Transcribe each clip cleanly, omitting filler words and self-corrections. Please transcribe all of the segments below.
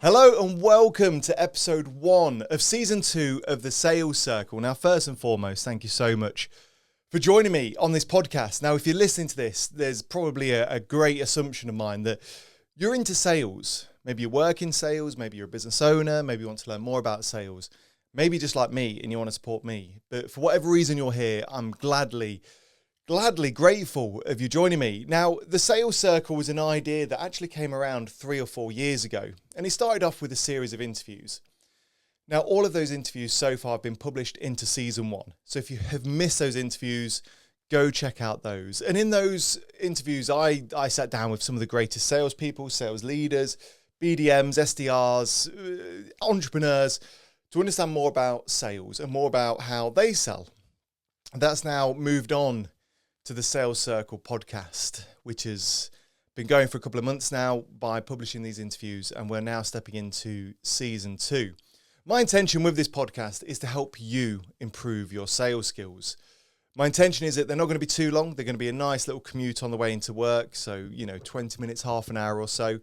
Hello and welcome to episode 1 of season 2 of the Sales Circle. Now, first and foremost, thank you so much for joining me on this podcast. Now, if you're listening to this, there's probably a great assumption of mine that you're into sales. Maybe you work in sales, maybe you're a business owner, maybe you want to learn more about sales. Maybe just like me and you want to support me. But for whatever reason you're here, I'm gladly grateful of you joining me. Now, the Sales Circle was an idea that actually came around 3 or 4 years ago, and it started off with a series of interviews. Now, all of those interviews so far have been published into season 1. So if you have missed those interviews, go check out those. And in those interviews, I sat down with some of the greatest salespeople, sales leaders, BDMs, SDRs, entrepreneurs, to understand more about sales and more about how they sell. That's now moved on to the Sales Circle podcast, which has been going for a couple of months now by publishing these interviews, and we're now stepping into season 2. My intention with this podcast is to help you improve your sales skills. My intention is that they're not going to be too long. They're going to be a nice little commute on the way into work. So, 20 minutes, half an hour or so.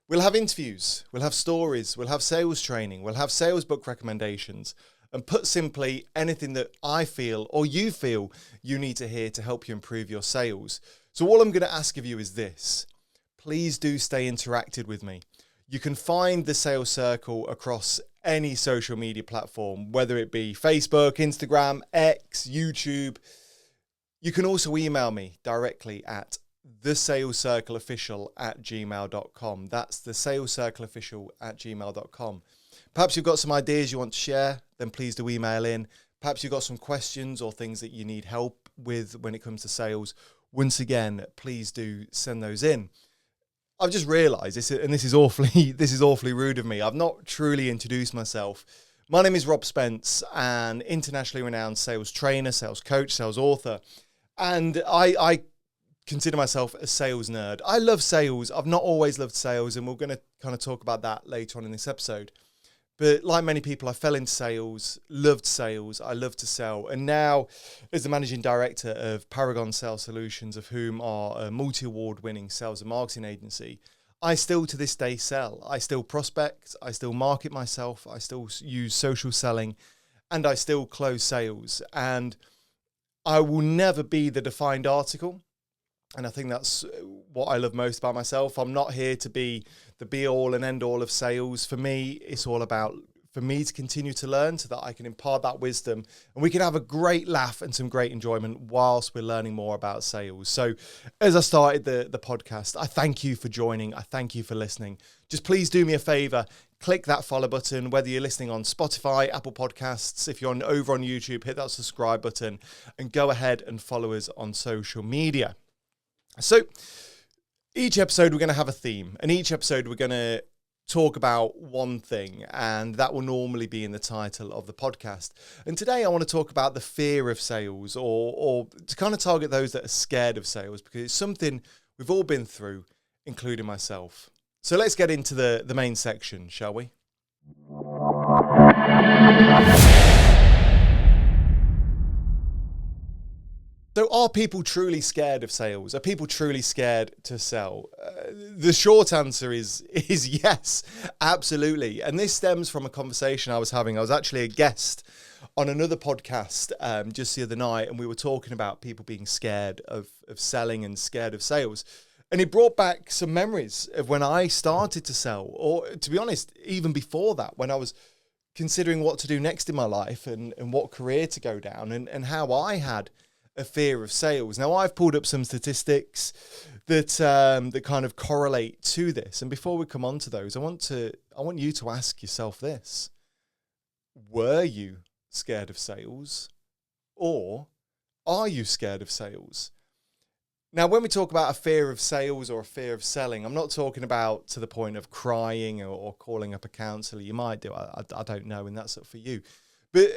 We'll have interviews, we'll have stories, we'll have sales training, we'll have sales book recommendations. And put simply, anything that I feel or you feel you need to hear to help you improve your sales. So all I'm going to ask of you is this. Please do stay interactive with me. You can find the Sales Circle across any social media platform, whether it be Facebook, Instagram, X, YouTube. You can also email me directly at thesalescircleofficial@gmail.com. That's thesalescircleofficial@gmail.com. Perhaps you've got some ideas you want to share, then please do email in. Perhaps you've got some questions or things that you need help with when it comes to sales. Once again, please do send those in. I've just realised this, and this is awfully rude of me. I've not truly introduced myself. My name is Rob Spence, an internationally renowned sales trainer, sales coach, sales author, and I consider myself a sales nerd. I love sales. I've not always loved sales, and we're going to kind of talk about that later on in this episode. But like many people, I fell into sales, loved sales, I love to sell. And now, as the managing director of Paragon Sales Solutions, of whom are a multi-award winning sales and marketing agency, I still to this day sell. I still prospect, I still market myself, I still use social selling, and I still close sales. And I will never be the defined article. And I think that's what I love most about myself. I'm not here to be the be-all and end-all of sales. For me, it's all about, for me to continue to learn so that I can impart that wisdom and we can have a great laugh and some great enjoyment whilst we're learning more about sales. So as I started the podcast, I thank you for joining. I thank you for listening. Just please do me a favor. Click that follow button, whether you're listening on Spotify, Apple Podcasts. If you're over on YouTube, hit that subscribe button and go ahead and follow us on social media. So each episode we're going to have a theme, and each episode we're going to talk about one thing, and that will normally be in the title of the podcast. And today I want to talk about the fear of sales, or to kind of target those that are scared of sales, because it's something we've all been through, including myself. So let's get into the main section, shall we? So are people truly scared of sales? Are people truly scared to sell? The short answer is yes, absolutely. And this stems from a conversation I was having. I was actually a guest on another podcast just the other night, and we were talking about people being scared of selling and scared of sales. And it brought back some memories of when I started to sell, or to be honest, even before that, when I was considering what to do next in my life and what career to go down, and how I had a fear of sales. Now, I've pulled up some statistics that kind of correlate to this. And before we come on to those, I want you to ask yourself this. Were you scared of sales, or are you scared of sales? Now, when we talk about a fear of sales or a fear of selling, I'm not talking about to the point of crying or calling up a counsellor. You might do, I don't know, and that's up for you. But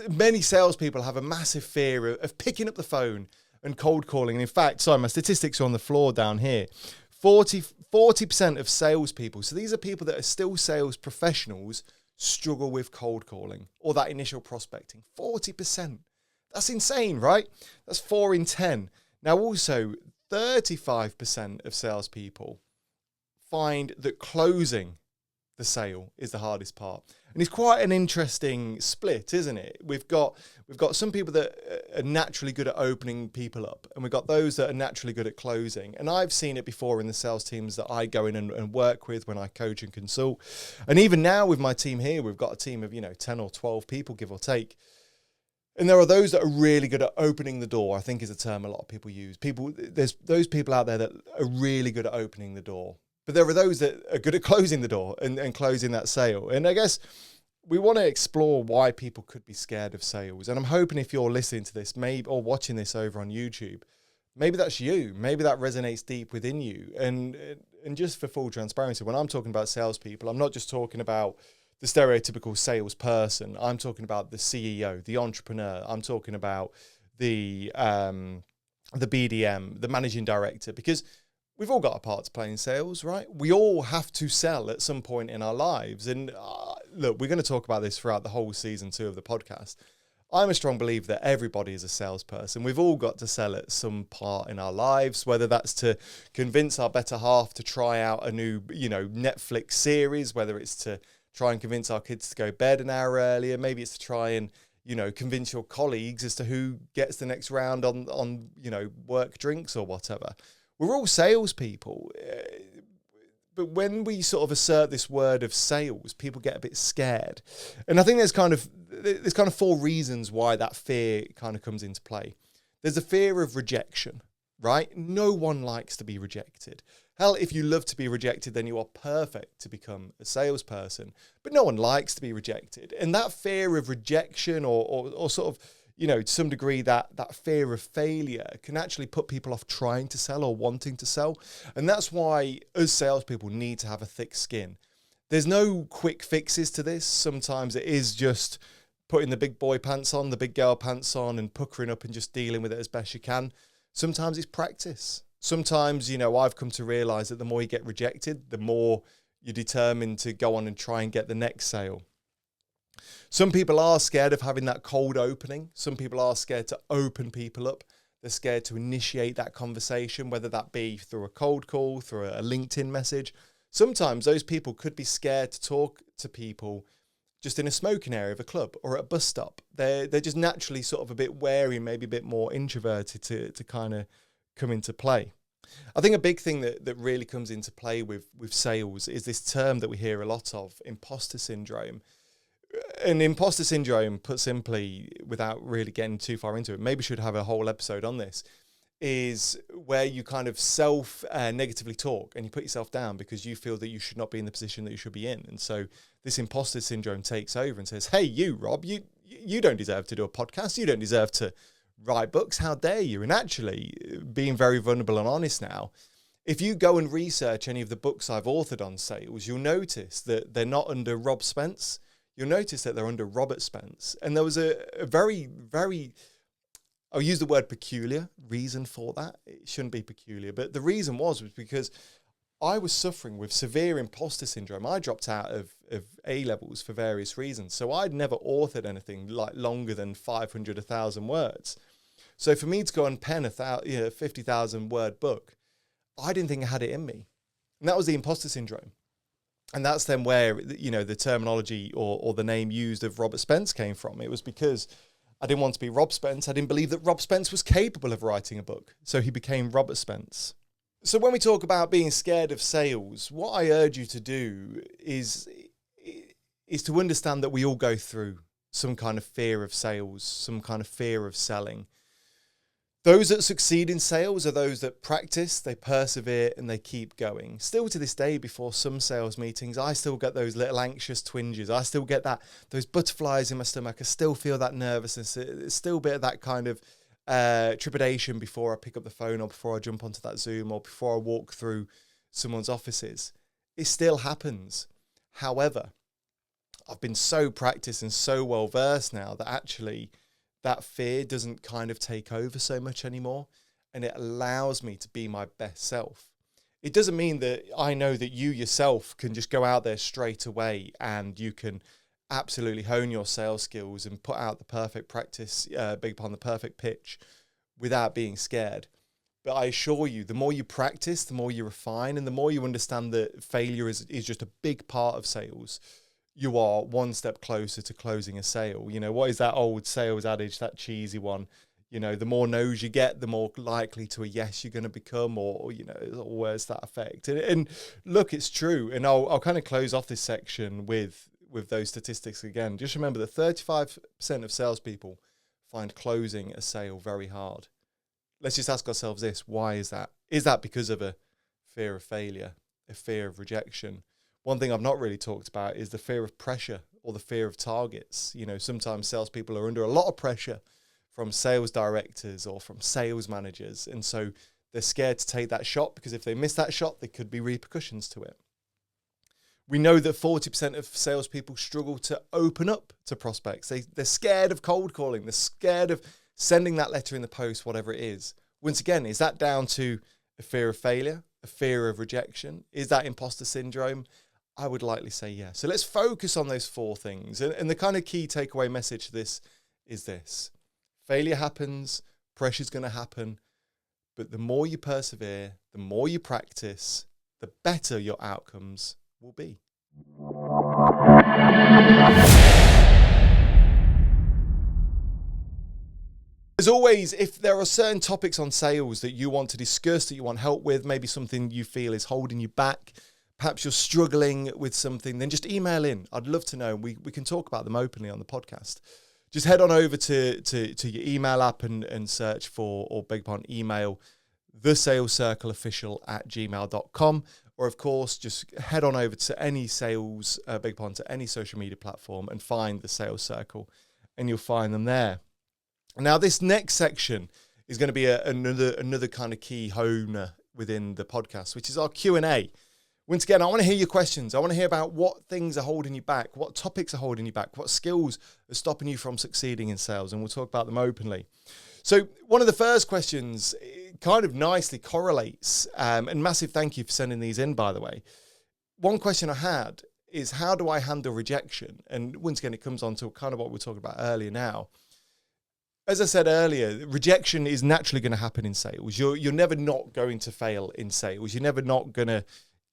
many salespeople have a massive fear of picking up the phone and cold calling. And in fact, sorry, my statistics are on the floor down here. 40% of salespeople, so these are people that are still sales professionals, struggle with cold calling or that initial prospecting. 40%. That's insane, right? That's 4 in 10. Now, also, 35% of salespeople find that closing the sale is the hardest part. And it's quite an interesting split, isn't it? We've got some people that are naturally good at opening people up, and we've got those that are naturally good at closing. And I've seen it before in the sales teams that I go in and work with when I coach and consult. And even now with my team here, we've got a team of, 10 or 12 people, give or take. And there are those that are really good at opening the door, I think is a term a lot of people use. There's those people out there that are really good at opening the door. But there are those that are good at closing the door and closing that sale. And I guess we want to explore why people could be scared of sales. And I'm hoping if you're listening to this, maybe or watching this over on YouTube, maybe that's you. Maybe that resonates deep within you. And just for full transparency, when I'm talking about salespeople, I'm not just talking about the stereotypical salesperson. I'm talking about the CEO, the entrepreneur. I'm talking about the BDM, the managing director, because we've all got a part to play in sales, right? We all have to sell at some point in our lives. And look, we're going to talk about this throughout the whole season 2 of the podcast. I'm a strong believer that everybody is a salesperson. We've all got to sell at some part in our lives, whether that's to convince our better half to try out a new, Netflix series, whether it's to try and convince our kids to go bed an hour earlier. Maybe it's to try and, convince your colleagues as to who gets the next round on work drinks or whatever. We're all salespeople, but when we sort of assert this word of sales, people get a bit scared. And I think there's kind of 4 reasons why that fear kind of comes into play. There's a fear of rejection, right? No one likes to be rejected. Hell, if you love to be rejected, then you are perfect to become a salesperson. But no one likes to be rejected. And that fear of rejection or sort of, to some degree, that fear of failure can actually put people off trying to sell or wanting to sell. And that's why us salespeople need to have a thick skin. There's no quick fixes to this. Sometimes it is just putting the big boy pants on, the big girl pants on, and puckering up and just dealing with it as best you can. Sometimes it's practice. Sometimes, I've come to realize that the more you get rejected, the more you're determined to go on and try and get the next sale. Some people are scared of having that cold opening. Some people are scared to open people up. They're scared to initiate that conversation, whether that be through a cold call, through a LinkedIn message. Sometimes those people could be scared to talk to people just in a smoking area of a club or at a bus stop. They're just naturally sort of a bit wary, maybe a bit more introverted to kind of come into play. I think a big thing that really comes into play with sales is this term that we hear a lot of, imposter syndrome. And imposter syndrome, put simply, without really getting too far into it, maybe should have a whole episode on this, is where you kind of negatively talk and you put yourself down because you feel that you should not be in the position that you should be in. And so this imposter syndrome takes over and says, hey, you, Rob, you don't deserve to do a podcast. You don't deserve to write books. How dare you? And actually, being very vulnerable and honest now, if you go and research any of the books I've authored on sales, you'll notice that they're not under Rob Spence. You'll notice that they're under Robert Spence. And there was a very, very, I'll use the word peculiar reason for that. It shouldn't be peculiar, but the reason was because I was suffering with severe imposter syndrome. I dropped out of A-levels for various reasons. So I'd never authored anything like longer than 500, 1,000 words. So for me to go and pen a 50,000 word book, I didn't think I had it in me. And that was the imposter syndrome. And that's then where, the terminology or the name used of Robert Spence came from. It was because I didn't want to be Rob Spence. I didn't believe that Rob Spence was capable of writing a book. So he became Robert Spence. So when we talk about being scared of sales, what I urge you to do is to understand that we all go through some kind of fear of sales, some kind of fear of selling. Those that succeed in sales are those that practice, they persevere, and they keep going. Still to this day, before some sales meetings, I still get those little anxious twinges. I still get those butterflies in my stomach. I still feel that nervousness. It's still a bit of that kind of trepidation before I pick up the phone or before I jump onto that Zoom or before I walk through someone's offices. It still happens. However, I've been so practiced and so well versed now that actually that fear doesn't kind of take over so much anymore, and it allows me to be my best self. It doesn't mean that I know that you yourself can just go out there straight away and you can absolutely hone your sales skills and put out the perfect practice, the perfect pitch without being scared. But I assure you, the more you practice, the more you refine, and the more you understand that failure is just a big part of sales, you are one step closer to closing a sale. You know, what is that old sales adage, that cheesy one? You know, the more no's you get, the more likely to a yes you're going to become, or you know, always that effect. And look, it's true. And I'll kind of close off this section with those statistics again. Just remember that 35% of salespeople find closing a sale very hard. Let's just ask ourselves this: why is that? Is that because of a fear of failure, a fear of rejection? One thing I've not really talked about is the fear of pressure or the fear of targets. You know, sometimes salespeople are under a lot of pressure from sales directors or from sales managers. And so they're scared to take that shot because if they miss that shot, there could be repercussions to it. We know that 40% of salespeople struggle to open up to prospects. They're scared of cold calling. They're scared of sending that letter in the post, whatever it is. Once again, is that down to a fear of failure, a fear of rejection? Is that imposter syndrome? I would likely say yes. So let's focus on those four things. And the kind of key takeaway message to this is this: failure happens, pressure's going to happen, but the more you persevere, the more you practice, the better your outcomes will be. As always, if there are certain topics on sales that you want to discuss, that you want help with, maybe something you feel is holding you back, perhaps you're struggling with something, then just email in. I'd love to know. We can talk about them openly on the podcast. Just head on over to your email app and search for, or beg your pardon, email thesalescircleofficial@gmail.com. Or of course, just head on over to any to any social media platform and find the Sales Circle, and you'll find them there. Now, this next section is going to be another kind of key hone within the podcast, which is our Q&A. Once again, I want to hear your questions. I want to hear about what things are holding you back, what topics are holding you back, what skills are stopping you from succeeding in sales, and we'll talk about them openly. So one of the first questions kind of nicely correlates, and massive thank you for sending these in, by the way. One question I had is, how do I handle rejection? And once again, it comes on to kind of what we were talking about earlier now. As I said earlier, rejection is naturally going to happen in sales. You're never not going to fail in sales. You're never not going to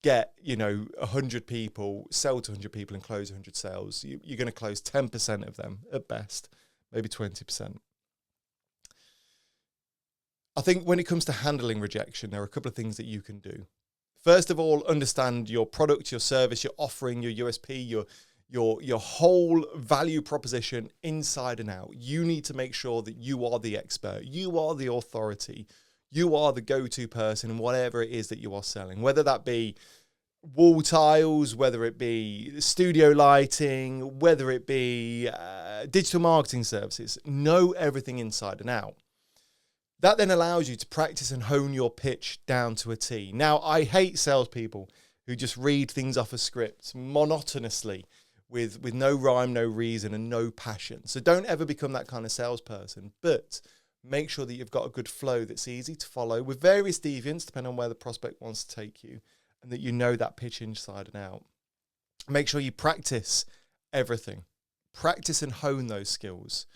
get, 100 people, sell to 100 people and close 100 sales. You're going to close 10% of them at best, maybe 20%. I think when it comes to handling rejection, there are a couple of things that you can do. First of all, understand your product, your service, your offering, your USP, your whole value proposition inside and out. You need to make sure that you are the expert, you are the authority, you are the go-to person in whatever it is that you are selling, whether that be wall tiles, whether it be studio lighting, whether it be digital marketing services. Know everything inside and out. That then allows you to practice and hone your pitch down to a T. Now, I hate salespeople who just read things off a script monotonously with no rhyme, no reason, and no passion. So don't ever become that kind of salesperson, but make sure that you've got a good flow that's easy to follow with various deviants, depending on where the prospect wants to take you, and that you know that pitch inside and out. Make sure you practice everything. Practice and hone those skills.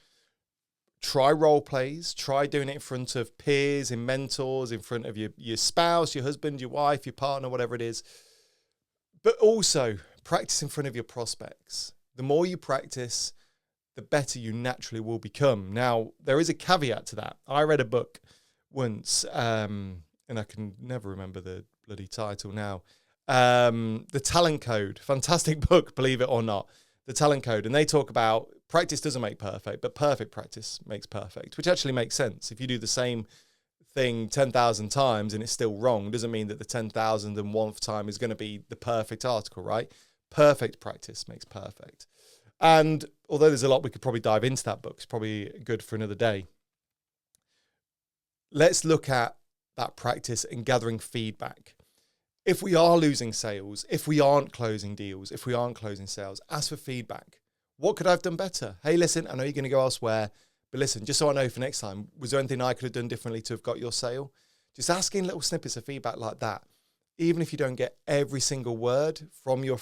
Try role plays, try doing it in front of peers and mentors, in front of your spouse, your husband, your wife, your partner, whatever it is. But also practice in front of your prospects. The more you practice, the better you naturally will become. Now, there is a caveat to that. I read a book once, and I can never remember the bloody title now. The Talent Code. Fantastic book, believe it or not. The Talent Code. And they talk about practice doesn't make perfect, but perfect practice makes perfect, which actually makes sense. If you do the same thing 10,000 times and it's still wrong, doesn't mean that the 10,001th time is going to be the perfect article, right? Perfect practice makes perfect. And although there's a lot we could probably dive into that book, it's probably good for another day. Let's look at that practice and gathering feedback. If we are losing sales, if we aren't closing deals, if we aren't closing sales, ask for feedback. What could I have done better? Hey, listen, I know you're going to go elsewhere, but listen, just so I know for next time, was there anything I could have done differently to have got your sale? Just asking little snippets of feedback like that. Even if you don't get every single word from your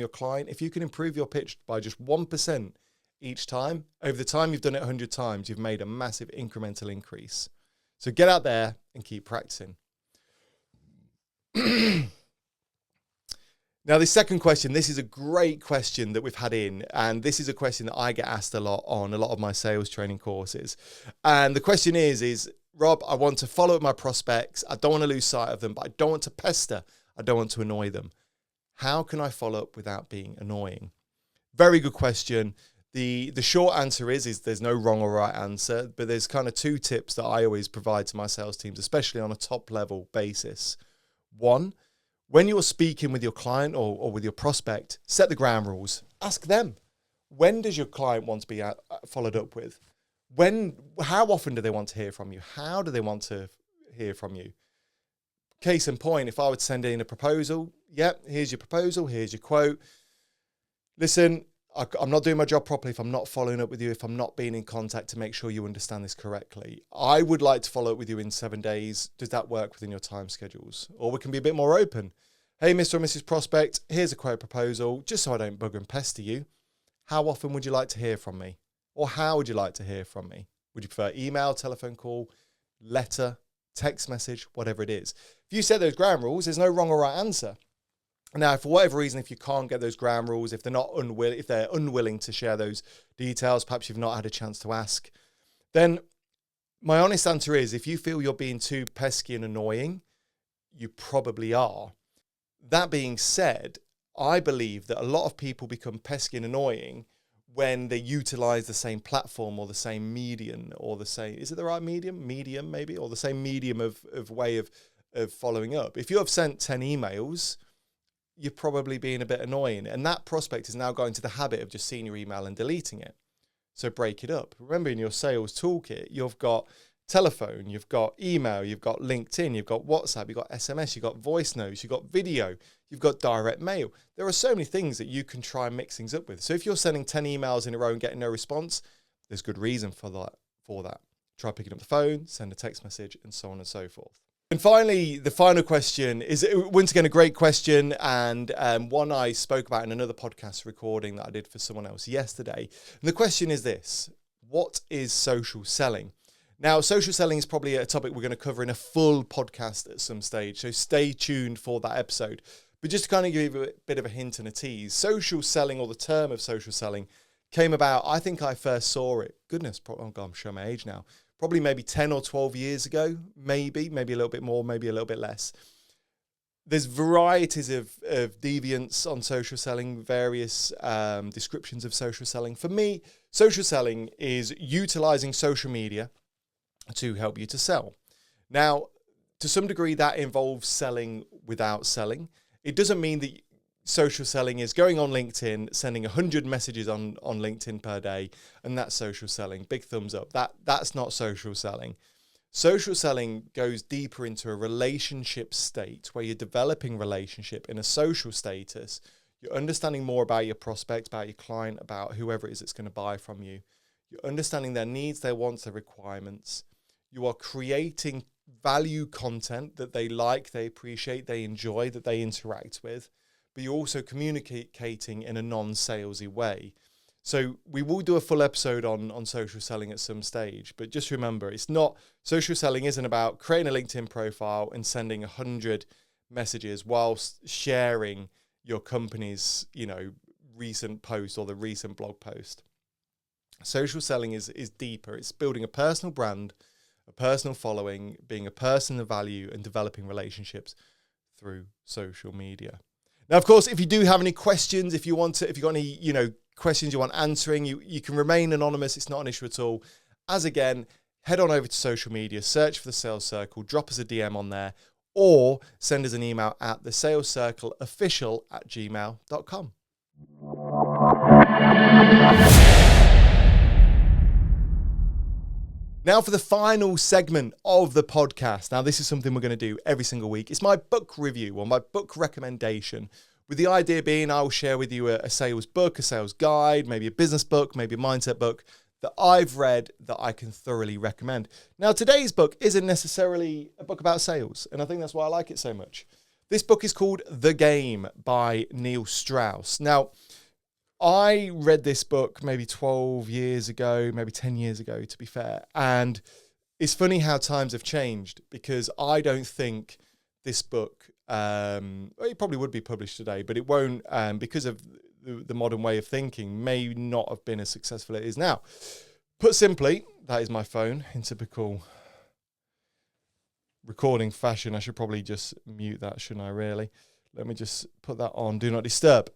client, if you can improve your pitch by just 1% each time, over the time you've done it 100 times, you've made a massive incremental increase. So get out there and keep practicing. Now, the second question, this is a great question that we've had in, and this is a question that I get asked a lot on a lot of my sales training courses. And the question is, Rob, I want to follow up my prospects. I don't want to lose sight of them, but I don't want to pester. I don't want to annoy them. How can I follow up without being annoying? Very good question. The short answer is there's no wrong or right answer, but there's kind of two tips that I always provide to my sales teams, especially on a top level basis. One, when you're speaking with your client or with your prospect, set the ground rules. Ask them, when does your client want to be followed up with? How often do they want to hear from you? How do they want to hear from you? Case in point, if I would send in a proposal, here's your proposal, here's your quote. Listen, I'm not doing my job properly if I'm not following up with you, if I'm not being in contact to make sure you understand this correctly. I would like to follow up with you in 7 days. Does that work within your time schedules? Or we can be a bit more open. Hey, Mr. or Mrs. Prospect, here's a quote proposal, just so I don't bug and pester you. How often would you like to hear from me? Or how would you like to hear from me? Would you prefer email, telephone call, letter, text message, whatever it is? If you set those ground rules, there's no wrong or right answer. Now, for whatever reason, if you can't get those ground rules, if they're unwilling to share those details, perhaps you've not had a chance to ask, then my honest answer is, if you feel you're being too pesky and annoying, you probably are. That being said, I believe that a lot of people become pesky and annoying when they utilize the same platform or the same medium or the same, is it the right medium maybe, or the same medium of way of following up. If you have sent 10 emails, you're probably being a bit annoying. And that prospect is now going to the habit of just seeing your email and deleting it. So break it up. Remember, in your sales toolkit, you've got telephone, you've got email, you've got LinkedIn, you've got WhatsApp, you've got SMS, you've got voice notes, you've got video, you've got direct mail. There are so many things that you can try and mix things up with. So if you're sending 10 emails in a row and getting no response, there's good reason for that. Try picking up the phone, send a text message, and so on and so forth. And finally, the final question is, once again, a great question, and one I spoke about in another podcast recording that I did for someone else yesterday. And the question is this: what is social selling? Now, social selling is probably a topic we're going to cover in a full podcast at some stage, so stay tuned for that episode. But just to kind of give you a bit of a hint and a tease, social selling, or the term of social selling, came about, I think I first saw it, oh God, I'm showing my age now, probably maybe 10 or 12 years ago, maybe a little bit more, maybe a little bit less. There's varieties of deviants on social selling, various descriptions of social selling. For me, social selling is utilizing social media to help you to sell. Now, to some degree, that involves selling without selling. It doesn't mean that social selling is going on LinkedIn, sending 100 messages on LinkedIn per day, and that's social selling. Big thumbs up. That's not social selling. Social selling goes deeper into a relationship state where you're developing relationship in a social status. You're understanding more about your prospect, about your client, about whoever it is that's going to buy from you. You're understanding their needs, their wants, their requirements. You are creating value content that they like, they appreciate, they enjoy, that they interact with. But you're also communicating in a non-salesy way. So we will do a full episode on social selling at some stage, but just remember, social selling isn't about creating a LinkedIn profile and sending 100 messages whilst sharing your company's, recent post or the recent blog post. Social selling is deeper. It's building a personal brand, a personal following, being a person of value, and developing relationships through social media. Now, of course, if you do have any questions, if you've got any, questions you want answering, you can remain anonymous. It's not an issue at all. As again, head on over to social media, search for the Sales Circle, drop us a DM on there, or send us an email at thesalescircleofficial@gmail.com. Now for the final segment of the podcast. Now, this is something we're going to do every single week. It's my book review or my book recommendation, with the idea being I will share with you a sales book, a sales guide, maybe a business book, maybe a mindset book that I've read that I can thoroughly recommend. Now, today's book isn't necessarily a book about sales, and I think that's why I like it so much. This book is called The Game by Neil Strauss. Now, I read this book maybe 12 years ago, maybe 10 years ago, to be fair. And it's funny how times have changed, because I don't think this book, it probably would be published today, but it won't, because of the modern way of thinking, may not have been as successful as it is now. Put simply, that is my phone in typical recording fashion. I should probably just mute that, shouldn't I, really? Let me just put that on Do Not Disturb.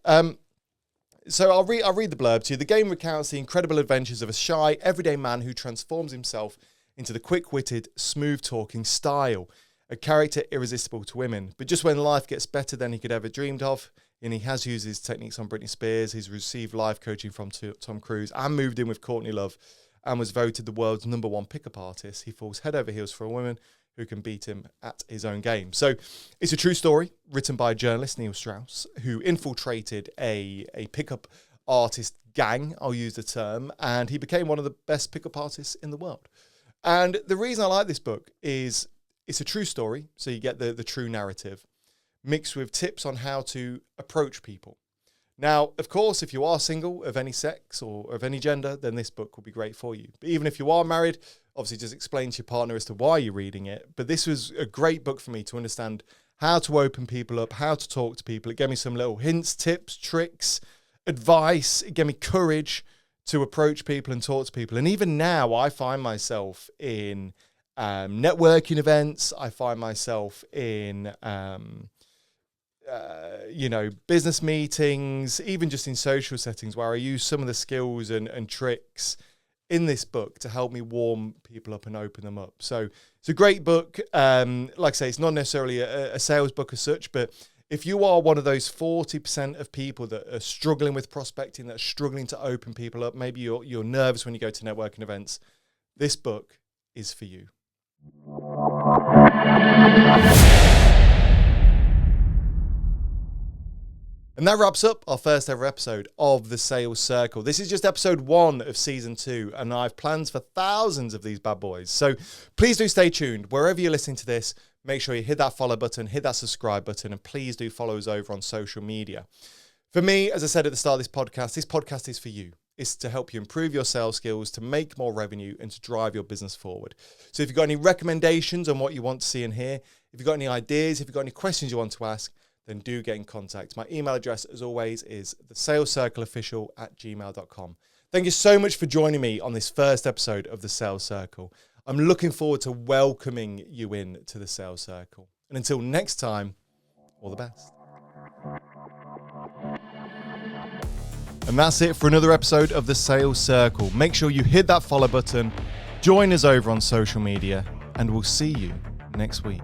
So I'll read the blurb to you. The game recounts the incredible adventures of a shy, everyday man who transforms himself into the quick-witted, smooth-talking Style, a character irresistible to women. But just when life gets better than he could ever dreamed of, and he has used his techniques on Britney Spears, he's received life coaching from Tom Cruise, and moved in with Courtney Love, and was voted the world's #1 pickup artist, he falls head over heels for a woman who can beat him at his own game. So it's a true story written by journalist Neil Strauss, who infiltrated a pickup artist gang, I'll use the term, and he became one of the best pickup artists in the world. And the reason I like this book is it's a true story, so you get the true narrative, mixed with tips on how to approach people. Now, of course, if you are single of any sex or of any gender, then this book will be great for you. But even if you are married, obviously just explain to your partner as to why you're reading it. But this was a great book for me to understand how to open people up, how to talk to people. It gave me some little hints, tips, tricks, advice. It gave me courage to approach people and talk to people. And even now, I find myself in networking events. I find myself in business meetings, even just in social settings, where I use some of the skills and tricks in this book to help me warm people up and open them up. So it's a great book. Like I say, it's not necessarily a sales book as such, but if you are one of those 40% of people that are struggling with prospecting, that are struggling to open people up, maybe you're nervous when you go to networking events, this book is for you. And that wraps up our first ever episode of The Sales Circle. This is just episode 1 of season 2, and I have plans for thousands of these bad boys. So please do stay tuned. Wherever you're listening to this, make sure you hit that follow button, hit that subscribe button, and please do follow us over on social media. For me, as I said at the start of this podcast is for you. It's to help you improve your sales skills, to make more revenue, and to drive your business forward. So if you've got any recommendations on what you want to see and hear, if you've got any ideas, if you've got any questions you want to ask, then do get in contact. My email address, as always, is thesalescircleofficial@gmail.com. Thank you so much for joining me on this first episode of The Sales Circle. I'm looking forward to welcoming you in to The Sales Circle. And until next time, all the best. And that's it for another episode of The Sales Circle. Make sure you hit that follow button, join us over on social media, and we'll see you next week.